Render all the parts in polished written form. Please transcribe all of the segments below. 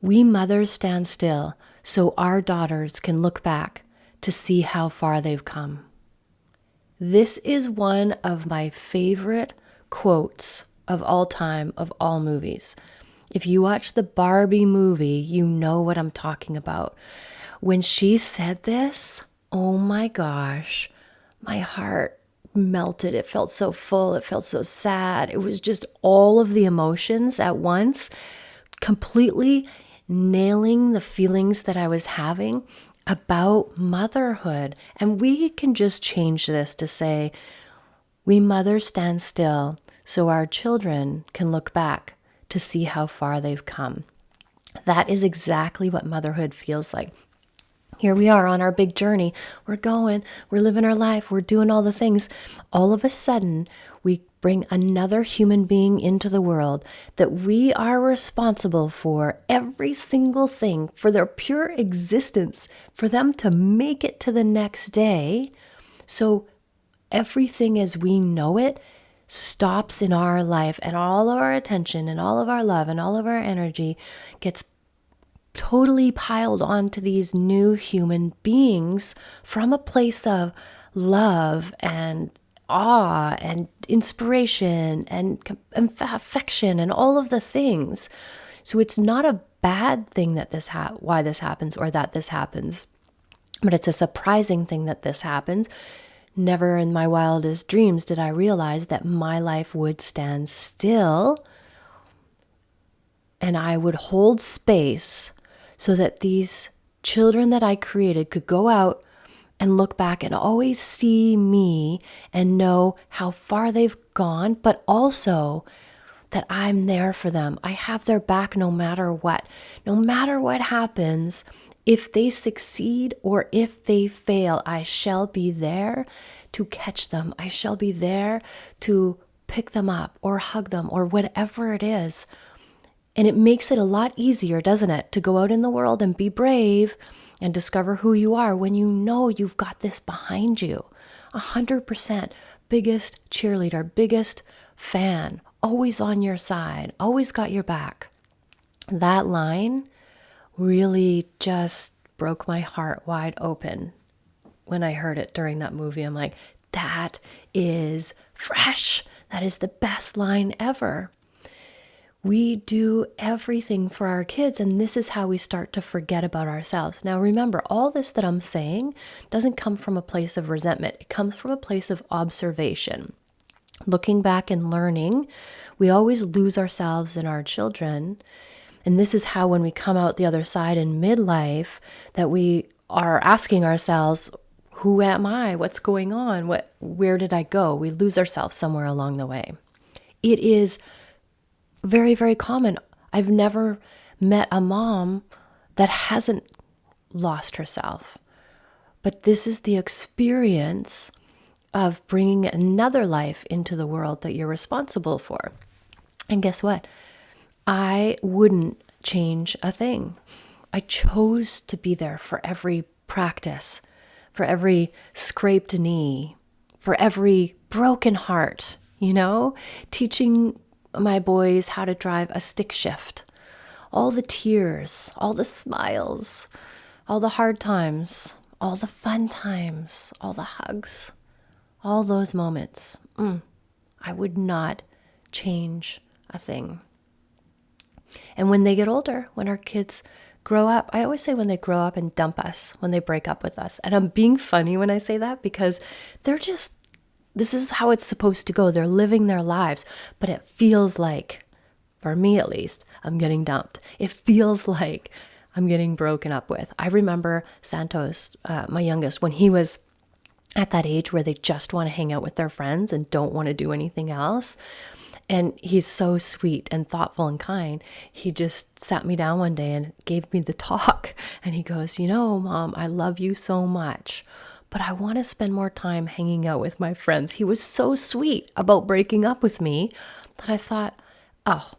We mothers stand still so our daughters can look back to see how far they've come. This is one of my favorite quotes of all time, of all movies. If you watch the Barbie movie, you know what I'm talking about. When she said this, oh my gosh, my heart melted. It felt so full. It felt so sad. It was just all of the emotions at once, completely nailing the feelings that I was having about motherhood. And we can just change this to say, we mothers stand still so our children can look back to see how far they've come. That is exactly what motherhood feels like. Here we are on our big journey. We're going, we're living our life, we're doing all the things. All of a sudden, we bring another human being into the world that we are responsible for every single thing, for their pure existence, for them to make it to the next day. So everything as we know it stops in our life, and all of our attention and all of our love and all of our energy gets totally piled onto these new human beings from a place of love and awe and inspiration and affection and all of the things. So it's not a bad thing that why this happens or that this happens, but it's a surprising thing that this happens. Never in my wildest dreams did I realize that my life would stand still and I would hold space so that these children that I created could go out and look back and always see me and know how far they've gone, but also that I'm there for them. I have their back no matter what. No matter what happens, if they succeed or if they fail, I shall be there to catch them. I shall be there to pick them up or hug them or whatever it is. And it makes it a lot easier, doesn't it, to go out in the world and be brave and discover who you are when you know you've got this behind you. 100% biggest cheerleader, biggest fan, always on your side, always got your back. That line really just broke my heart wide open when I heard it during that movie. I'm like, that is fresh. That is the best line ever. We do everything for our kids, and this is how we start to forget about ourselves. Now, remember, all this that I'm saying doesn't come from a place of resentment. It comes from a place of observation. Looking back and learning, we always lose ourselves in our children. And this is how, when we come out the other side in midlife, that we are asking ourselves, who am I? What's going on? Where did I go? We lose ourselves somewhere along the way. It is very, very common. I've never met a mom that hasn't lost herself. But this is the experience of bringing another life into the world that you're responsible for. And guess what? I wouldn't change a thing. I chose to be there for every practice, for every scraped knee, for every broken heart, teaching my boys how to drive a stick shift. All the tears, all the smiles, all the hard times, all the fun times, all the hugs, all those moments. I would not change a thing. And when they get older, when our kids grow up, I always say when they grow up and dump us, when they break up with us. And I'm being funny when I say that because this is how it's supposed to go. They're living their lives, but it feels like, for me at least, I'm getting dumped. It feels like I'm getting broken up with. I remember Santos, my youngest, when he was at that age where they just want to hang out with their friends and don't want to do anything else. And he's so sweet and thoughtful and kind. He just sat me down one day and gave me the talk. And he goes, Mom, I love you so much, but I want to spend more time hanging out with my friends. He was so sweet about breaking up with me that I thought, oh,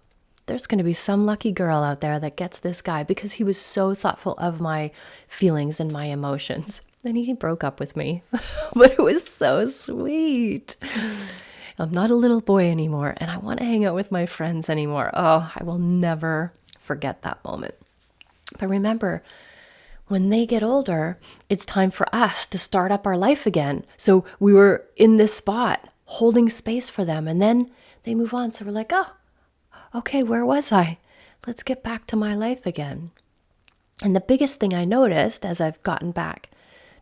there's going to be some lucky girl out there that gets this guy, because he was so thoughtful of my feelings and my emotions. Then he broke up with me, but it was so sweet. I'm not a little boy anymore, and I want to hang out with my friends anymore. Oh, I will never forget that moment. But remember, when they get older, it's time for us to start up our life again. So we were in this spot holding space for them, and then they move on. So we're like, oh, okay, where was I? Let's get back to my life again. And the biggest thing I noticed as I've gotten back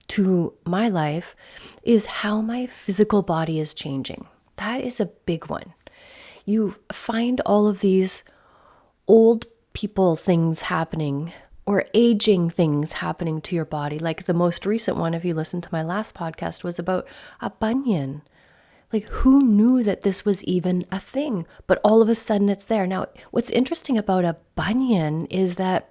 to my life is how my physical body is changing. That is a big one. You find all of these old people things happening or aging things happening to your body. Like the most recent one, if you listened to my last podcast, was about a bunion. Like, who knew that this was even a thing? But all of a sudden it's there. Now, what's interesting about a bunion is that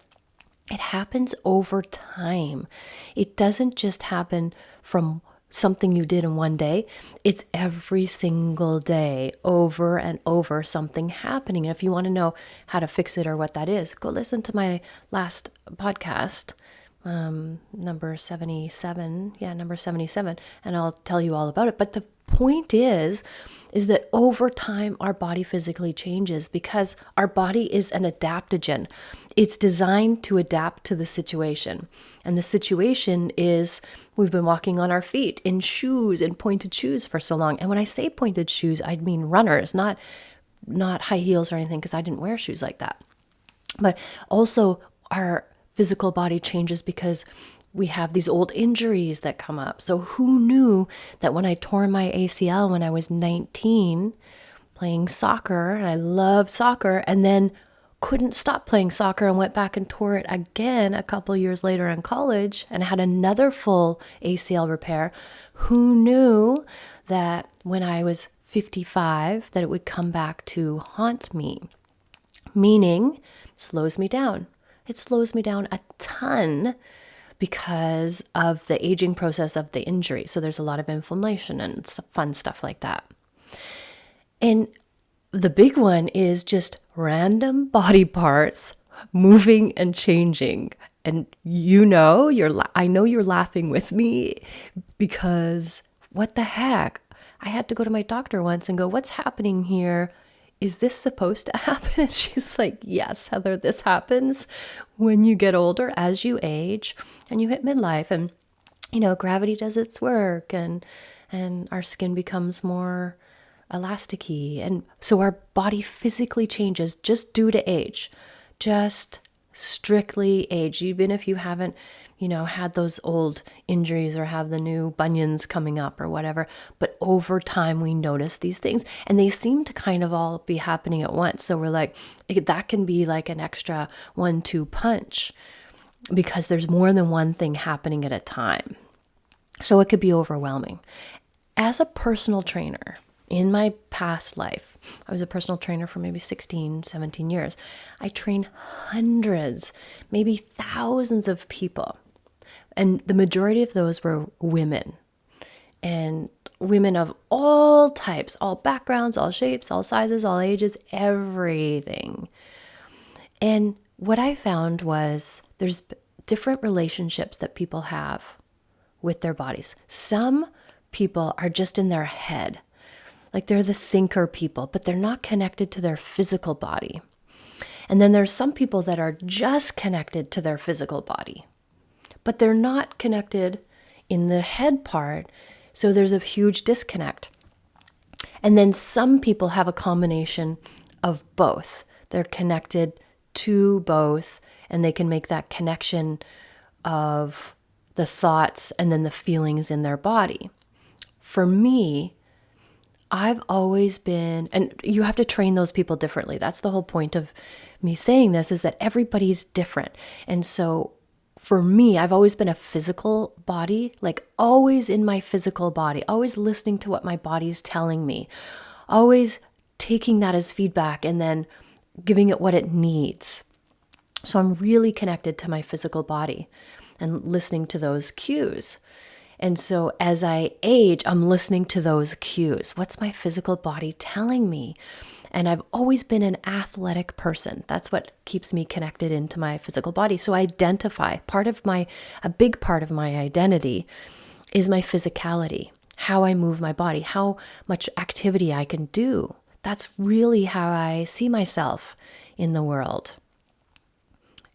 it happens over time. It doesn't just happen from something you did in one day. It's every single day, over and over, something happening. And if you want to know how to fix it or what that is, go listen to my last podcast, number 77. Yeah, number 77. And I'll tell you all about it. But the point is that over time, our body physically changes because our body is an adaptogen. It's designed to adapt to the situation. And the situation is we've been walking on our feet in shoes, in pointed shoes for so long. And when I say pointed shoes, I mean runners, not high heels or anything, because I didn't wear shoes like that. But also our physical body changes because we have these old injuries that come up. So who knew that when I tore my ACL when I was 19 playing soccer, and I loved soccer, and then couldn't stop playing soccer and went back and tore it again a couple years later in college and had another full ACL repair. Who knew that when I was 55 that it would come back to haunt me? Meaning, slows me down. It slows me down a ton because of the aging process of the injury. So there's a lot of inflammation and fun stuff like that. And the big one is just random body parts moving and changing. And I know you're laughing with me because what the heck? I had to go to my doctor once and go, what's happening here? Is this supposed to happen? And she's like, yes, Heather, this happens when you get older, as you age and you hit midlife, and gravity does its work, and our skin becomes more elasticy, and so our body physically changes just due to age, just strictly age, even if you haven't had those old injuries or have the new bunions coming up or whatever. But over time, we notice these things, and they seem to kind of all be happening at once. So we're like, that can be like an extra 1-2 punch because there's more than one thing happening at a time. So it could be overwhelming. As a personal trainer, in my past life, I was a personal trainer for maybe 16, 17 years. I trained hundreds, maybe thousands of people. And the majority of those were women, and women of all types, all backgrounds, all shapes, all sizes, all ages, everything. And what I found was there's different relationships that people have with their bodies. Some people are just in their head, like they're the thinker people, but they're not connected to their physical body. And then there's some people that are just connected to their physical body, but they're not connected in the head part, so there's a huge disconnect. And then some people have a combination of both. They're connected to both, and they can make that connection of the thoughts and then the feelings in their body. For me, I've always been, and you have to train those people differently. That's the whole point of me saying this, is that everybody's different. And so for me, I've always been a physical body, like always in my physical body, always listening to what my body's telling me, always taking that as feedback and then giving it what it needs. So I'm really connected to my physical body and listening to those cues. And so as I age, I'm listening to those cues. What's my physical body telling me? And I've always been an athletic person. That's what keeps me connected into my physical body. So I identify, a big part of my identity is my physicality, how I move my body, how much activity I can do. That's really how I see myself in the world.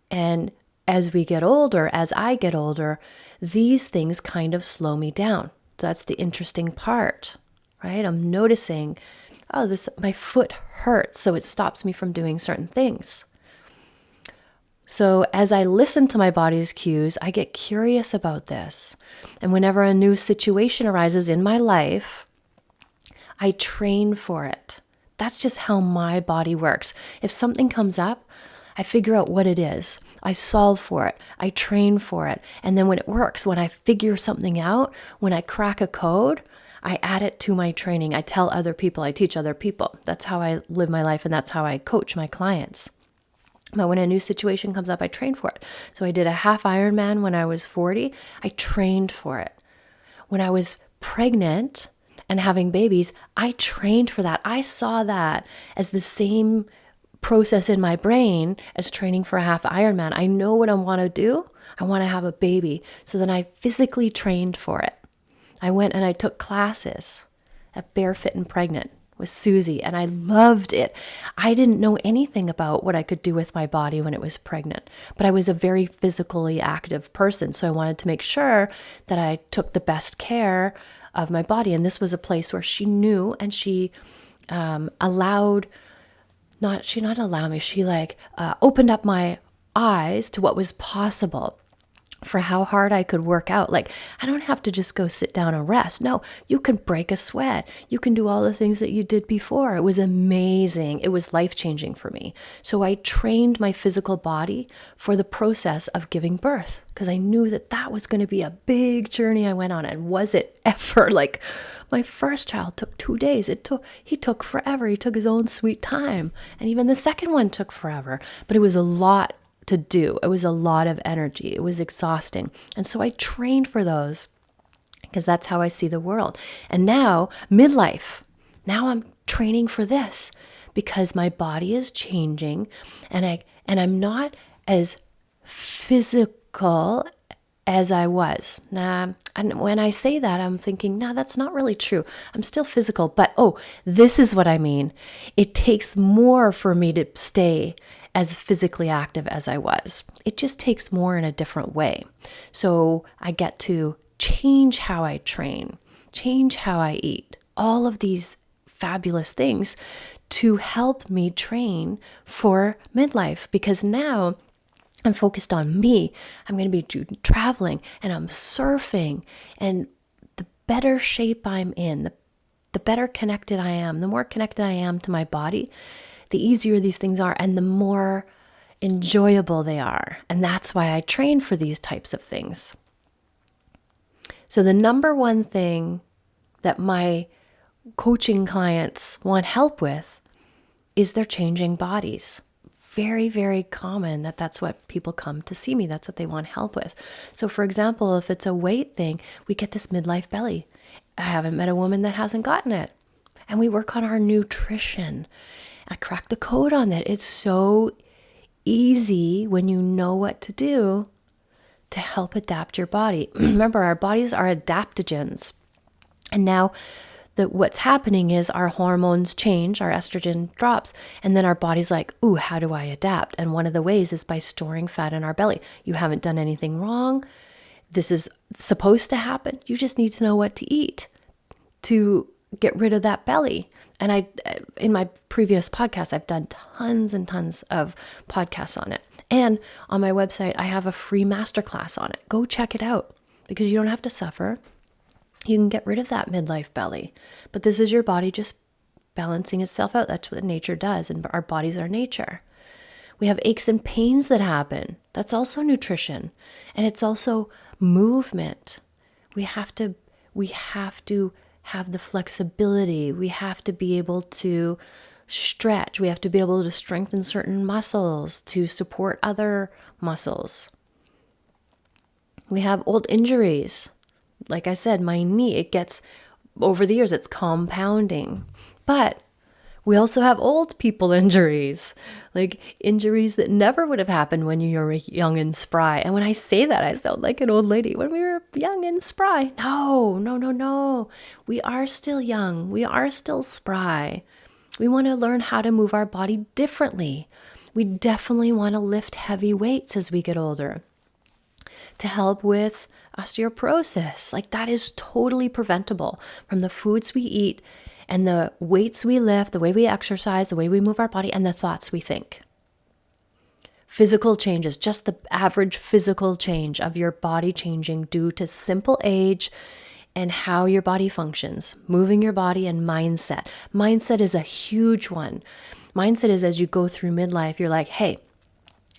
And as we get older, as I get older, these things kind of slow me down. So that's the interesting part, right? I'm noticing, oh, my foot hurts, so it stops me from doing certain things. So as I listen to my body's cues, I get curious about this. And whenever a new situation arises in my life, I train for it. That's just how my body works. If something comes up, I figure out what it is. I solve for it. I train for it. And then when it works, when I figure something out, when I crack a code, I add it to my training. I tell other people, I teach other people. That's how I live my life, and that's how I coach my clients. But when a new situation comes up, I train for it. So I did a half Ironman when I was 40. I trained for it. When I was pregnant and having babies, I trained for that. I saw that as the same process in my brain as training for a half Ironman. I know what I want to do. I want to have a baby. So then I physically trained for it. I went and I took classes at Barefit and Pregnant with Susie, and I loved it. I didn't know anything about what I could do with my body when it was pregnant, but I was a very physically active person, so I wanted to make sure that I took the best care of my body. And this was a place where she knew, and she opened up my eyes to what was possible for how hard I could work out. Like, I don't have to just go sit down and rest. No, you can break a sweat. You can do all the things that you did before. It was amazing. It was life-changing for me. So I trained my physical body for the process of giving birth, because I knew that that was going to be a big journey I went on. And was it ever? Like, my first child took 2 days. He took forever. He took his own sweet time. And even the second one took forever. But it was a lot to do. It was a lot of energy. It was exhausting. And so I trained for those because that's how I see the world. And now, midlife, now I'm training for this because my body is changing, and I'm not as physical as I was. And when I say that, I'm thinking, that's not really true. I'm still physical, but this is what I mean. It takes more for me to stay as physically active as I was. It just takes more in a different way. So I get to change how I train, change how I eat, all of these fabulous things to help me train for midlife, because now I'm focused on me. I'm going to be traveling, and I'm surfing, and the better shape I'm in, the better connected I am, the more connected I am to my body, the easier these things are and the more enjoyable they are. And that's why I train for these types of things. So the number one thing that my coaching clients want help with is their changing bodies. Very, very common that's what people come to see me. That's what they want help with. So for example, if it's a weight thing, we get this midlife belly. I haven't met a woman that hasn't gotten it. And we work on our nutrition. I cracked the code on that. It's so easy when you know what to do to help adapt your body. Remember, our bodies are adaptogens. And now what's happening is our hormones change, our estrogen drops, and then our body's like, ooh, how do I adapt? And one of the ways is by storing fat in our belly. You haven't done anything wrong. This is supposed to happen. You just need to know what to eat to get rid of that belly. And in my previous podcast, I've done tons and tons of podcasts on it. And on my website, I have a free masterclass on it. Go check it out, because you don't have to suffer. You can get rid of that midlife belly. But this is your body just balancing itself out. That's what nature does. And our bodies are nature. We have aches and pains that happen. That's also nutrition. And it's also movement. We have to have the flexibility. We have to be able to stretch. We have to be able to strengthen certain muscles to support other muscles. We have old injuries. Like I said, my knee, over the years, it's compounding. But we also have old people injuries, like injuries that never would have happened when you were young and spry. And when I say that, I sound like an old lady. When we were young and spry. No. We are still young. We are still spry. We want to learn how to move our body differently. We definitely want to lift heavy weights as we get older to help with osteoporosis. Like that is totally preventable from the foods we eat and the weights we lift, the way we exercise, the way we move our body, and the thoughts we think. Physical changes, just the average physical change of your body changing due to simple age and how your body functions, moving your body, and mindset. Mindset is a huge one. Mindset is as you go through midlife, you're like, hey,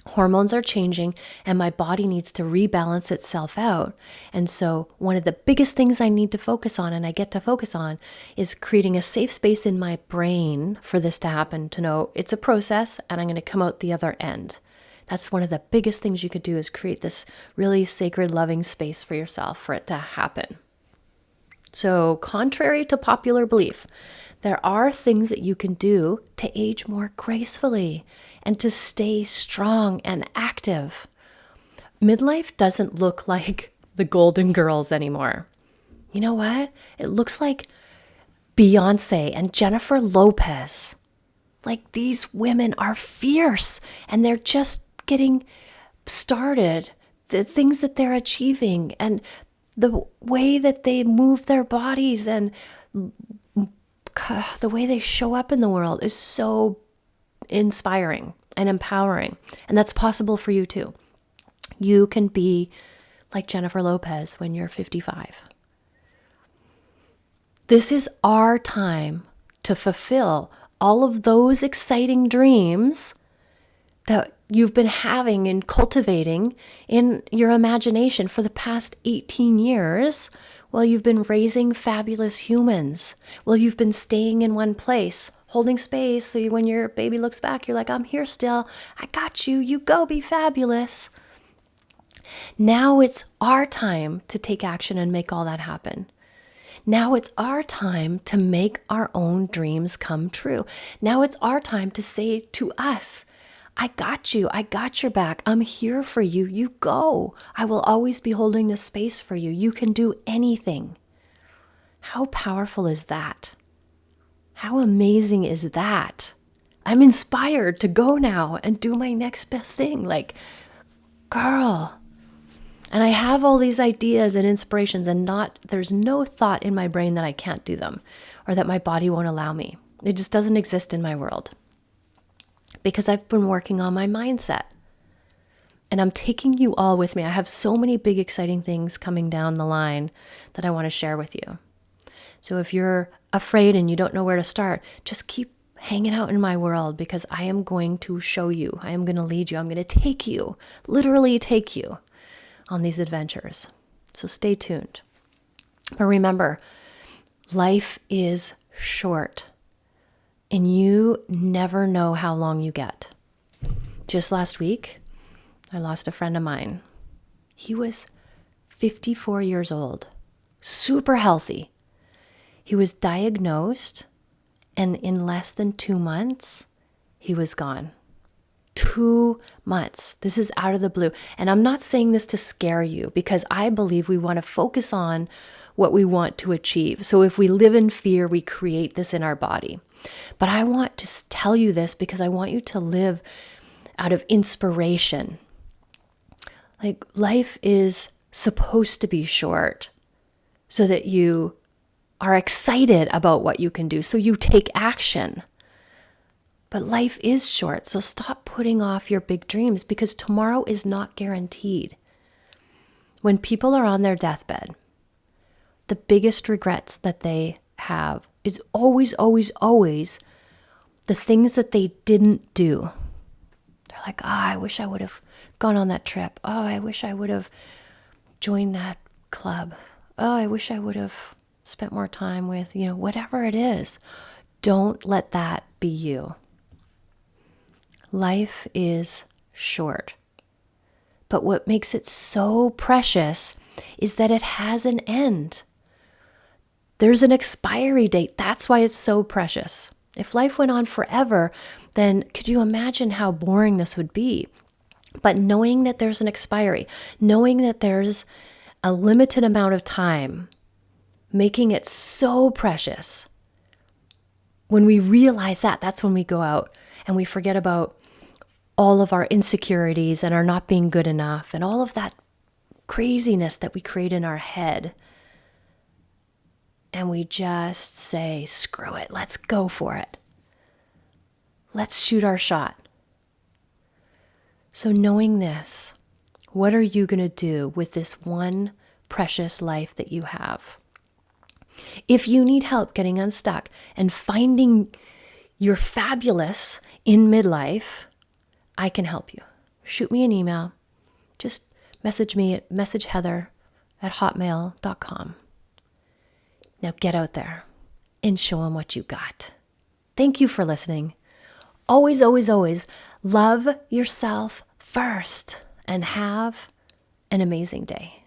hormones are changing and my body needs to rebalance itself out. And so one of the biggest things I need to focus on, and I get to focus on, is creating a safe space in my brain for this to happen, to know it's a process and I'm going to come out the other end. That's one of the biggest things you could do, is create this really sacred, loving space for yourself for it to happen. So contrary to popular belief, there are things that you can do to age more gracefully and to stay strong and active. Midlife doesn't look like the Golden Girls anymore. You know what? It looks like Beyonce and Jennifer Lopez. Like, these women are fierce and they're just getting started. The things that they're achieving and the way that they move their bodies and the way they show up in the world is so inspiring and empowering. And that's possible for you too. You can be like Jennifer Lopez when you're 55. This is our time to fulfill all of those exciting dreams that you've been having and cultivating in your imagination for the past 18 years while you've been raising fabulous humans, while you've been staying in one place, holding space, so when your baby looks back, you're like, I'm here still, I got you, you go be fabulous. Now it's our time to take action and make all that happen. Now it's our time to make our own dreams come true. Now it's our time to say to us, I got you. I got your back. I'm here for you. You go. I will always be holding this space for you. You can do anything. How powerful is that? How amazing is that? I'm inspired to go now and do my next best thing. Like, girl. And I have all these ideas and inspirations, and there's no thought in my brain that I can't do them or that my body won't allow me. It just doesn't exist in my world. Because I've been working on my mindset. And I'm taking you all with me. I have so many big, exciting things coming down the line that I want to share with you. So if you're afraid and you don't know where to start, just keep hanging out in my world, because I am going to show you. I am going to lead you. I'm going to take you, literally take you on these adventures. So stay tuned. But remember, life is short. And you never know how long you get. Just last week, I lost a friend of mine. He was 54 years old, super healthy. He was diagnosed, and in less than 2 months, he was gone. 2 months. This is out of the blue. And I'm not saying this to scare you, because I believe we want to focus on what we want to achieve. So if we live in fear, we create this in our body. But I want to tell you this because I want you to live out of inspiration. Like, life is supposed to be short so that you are excited about what you can do, so you take action. But life is short, so stop putting off your big dreams, because tomorrow is not guaranteed. When people are on their deathbed, the biggest regrets that they have is always, always, always the things that they didn't do. They're like, I wish I would have gone on that trip. Oh, I wish I would have joined that club. Oh, I wish I would have spent more time with, whatever it is. Don't let that be you. Life is short. But what makes it so precious is that it has an end. There's an expiry date. That's why it's so precious. If life went on forever, then could you imagine how boring this would be? But knowing that there's an expiry, knowing that there's a limited amount of time, making it so precious. When we realize that, that's when we go out and we forget about all of our insecurities and our not being good enough and all of that craziness that we create in our head. And we just say, screw it, let's go for it. Let's shoot our shot. So knowing this, what are you going to do with this one precious life that you have? If you need help getting unstuck and finding your fabulous in midlife, I can help you. Shoot me an email. Just message me at messageheather@hotmail.com. Now get out there and show them what you got. Thank you for listening. Always, always, always love yourself first and have an amazing day.